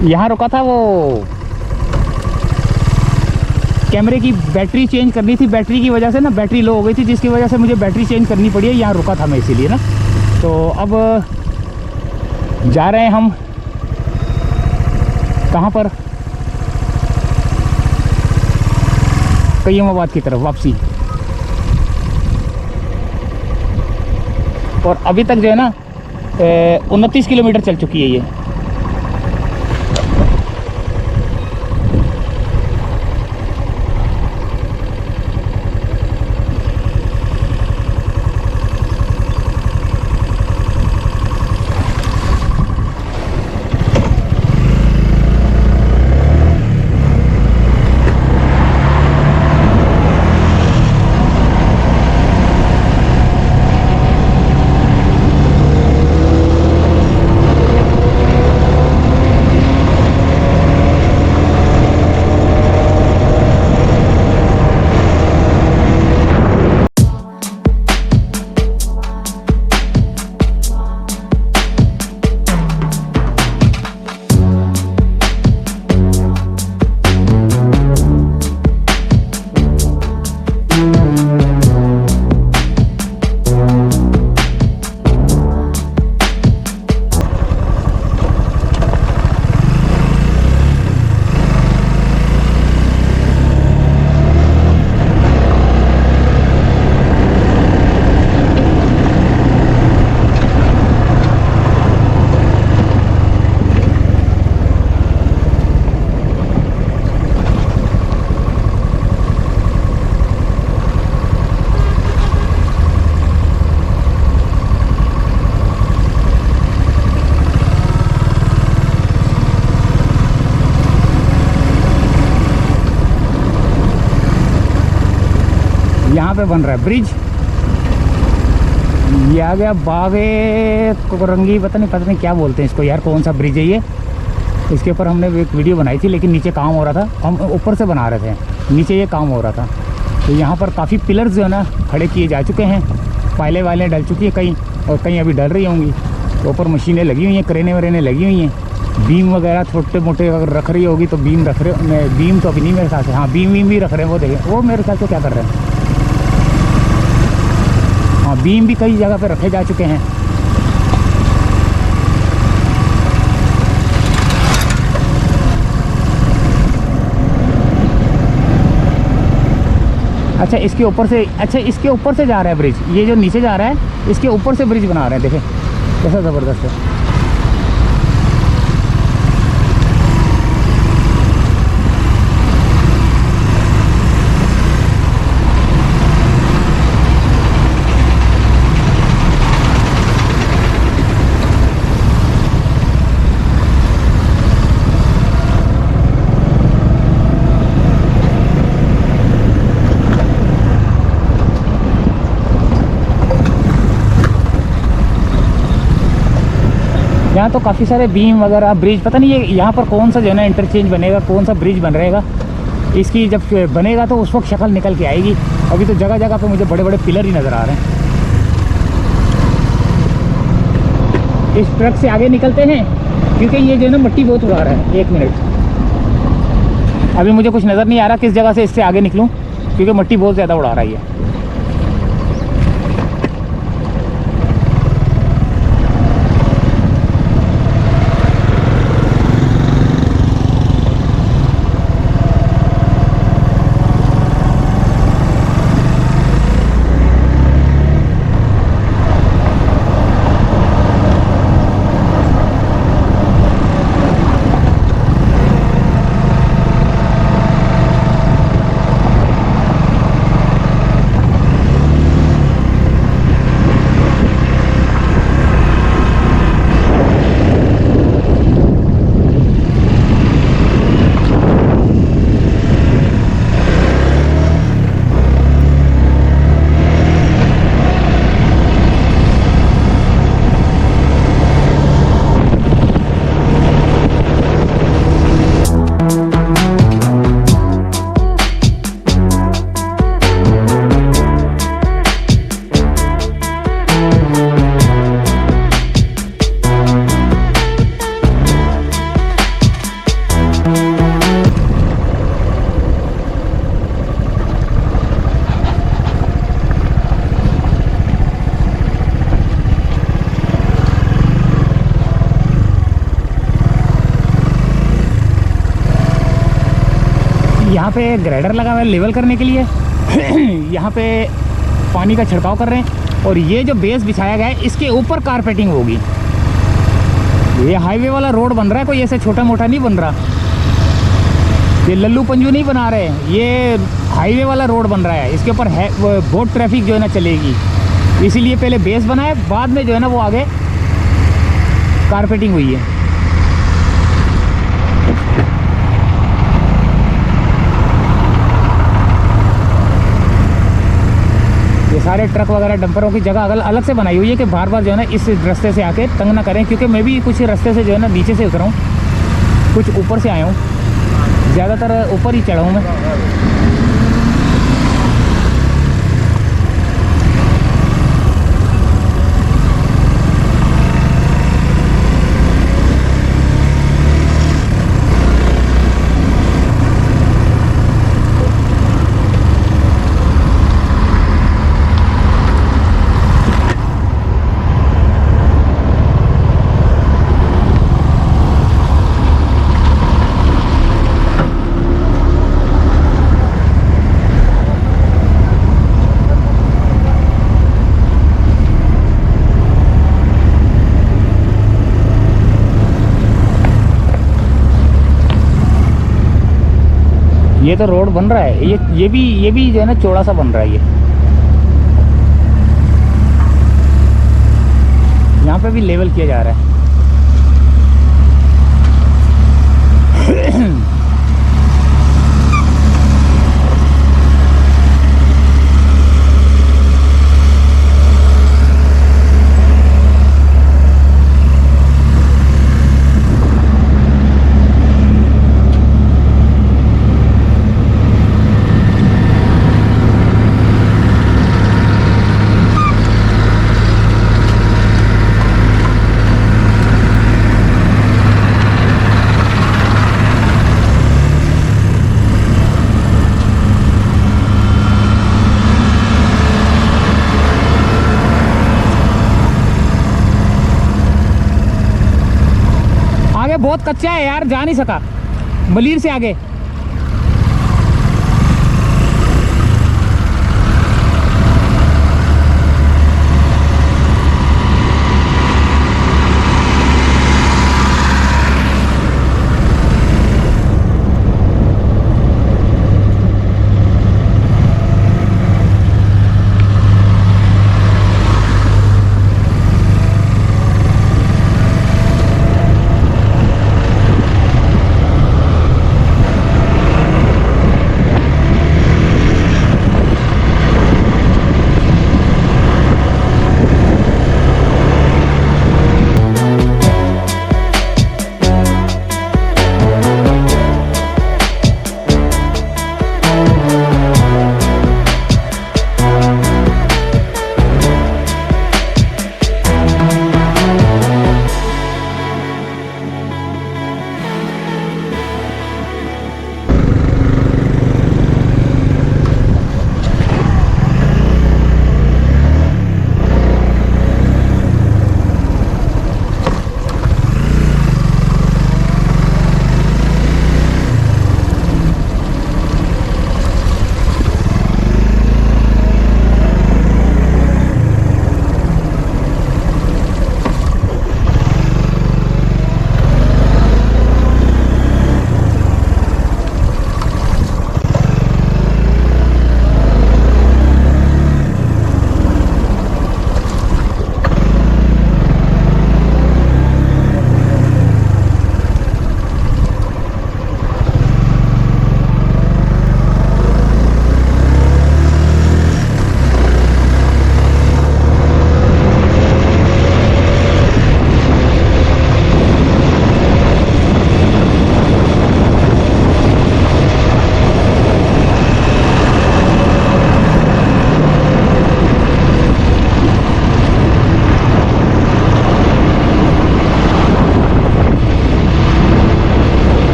यहाँ रुका था, वो कैमरे की बैटरी चेंज करनी थी। बैटरी की वजह से ना बैटरी लो हो गई थी, जिसकी वजह से मुझे बैटरी चेंज करनी पड़ी है। यहाँ रुका था मैं इसीलिए ना। तो अब जा रहे हैं हम कहाँ पर, कय्युमाबाद की तरफ वापसी। और अभी तक जो है ना 29 किलोमीटर चल चुकी है ये। यहाँ पे बन रहा है ब्रिज। ये आ गया बागे कोरंगी, पता नहीं क्या बोलते हैं इसको यार, कौन सा ब्रिज है ये। इसके ऊपर हमने एक वीडियो बनाई थी, लेकिन नीचे काम हो रहा था, हम ऊपर से बना रहे थे, नीचे ये काम हो रहा था। तो यहाँ पर काफ़ी पिलर्स जो है ना खड़े किए जा चुके हैं, पायलें वायलें डल चुकी हैं कहीं, और कहीं अभी डल रही होंगी। तो ऊपर मशीनें लगी हुई हैं, क्रेनें वरेनें लगी हुई हैं। बीम वगैरह छोटे मोटे अगर रख रही होगी तो बीम रख रहे, बीम तो अभी नहीं मेरे ख्याल से, हाँ बीम भी रख रहे हैं। वो देखें, वो मेरे ख्याल से क्या कर रहे हैं, हाँ बीम भी कई जगह पे रखे जा चुके हैं। अच्छा इसके ऊपर से, अच्छा इसके ऊपर से जा रहा है ब्रिज, ये जो नीचे जा रहा है इसके ऊपर से ब्रिज बना रहे हैं। देखें कैसा ज़बरदस्त है। यहाँ तो काफ़ी सारे बीम वगैरह, ब्रिज, पता नहीं ये यहाँ पर कौन सा जो है ना इंटरचेंज बनेगा, कौन सा ब्रिज बन रहेगा। इसकी जब बनेगा तो उस वक्त शक्ल निकल के आएगी। अभी तो जगह जगह पे मुझे बड़े बड़े पिलर ही नज़र आ रहे हैं। इस ट्रक से आगे निकलते हैं, क्योंकि ये जो है ना मिट्टी बहुत उड़ा रहा है। 1 मिनट, अभी मुझे कुछ नज़र नहीं आ रहा किस जगह से इससे आगे निकलूँ, क्योंकि मिट्टी बहुत ज़्यादा उड़ा रही है। पे ग्रेडर लगा हुआ है लेवल करने के लिए। यहाँ पे पानी का छिड़काव कर रहे हैं और ये जो बेस बिछाया गया है इसके ऊपर कारपेटिंग होगी। ये हाईवे वाला रोड बन रहा है, कोई ऐसे छोटा मोटा नहीं बन रहा, ये लल्लू पंजू नहीं बना रहे, ये हाईवे वाला रोड बन रहा है। इसके ऊपर है बहुत ट्रैफिक जो है ना चलेगी, इसीलिए पहले बेस बना है, बाद में जो है ना वो आगे कारपेटिंग हुई है। ये सारे ट्रक वगैरह डंपरों की जगह अलग अलग से बनाई हुई है कि बार बार जो है ना इस रास्ते से आके तंग ना करें, क्योंकि मैं भी कुछ रास्ते से जो है ना नीचे से उतरा हूँ, कुछ ऊपर से आया हूँ, ज़्यादातर ऊपर ही चढ़ा हूँ मैं। ये तो रोड बन रहा है, ये भी जो है ना चौड़ा सा बन रहा है। ये यहाँ पे भी लेवल किया जा रहा है। बहुत कच्चा है यार, जा नहीं सका मलीर से आगे।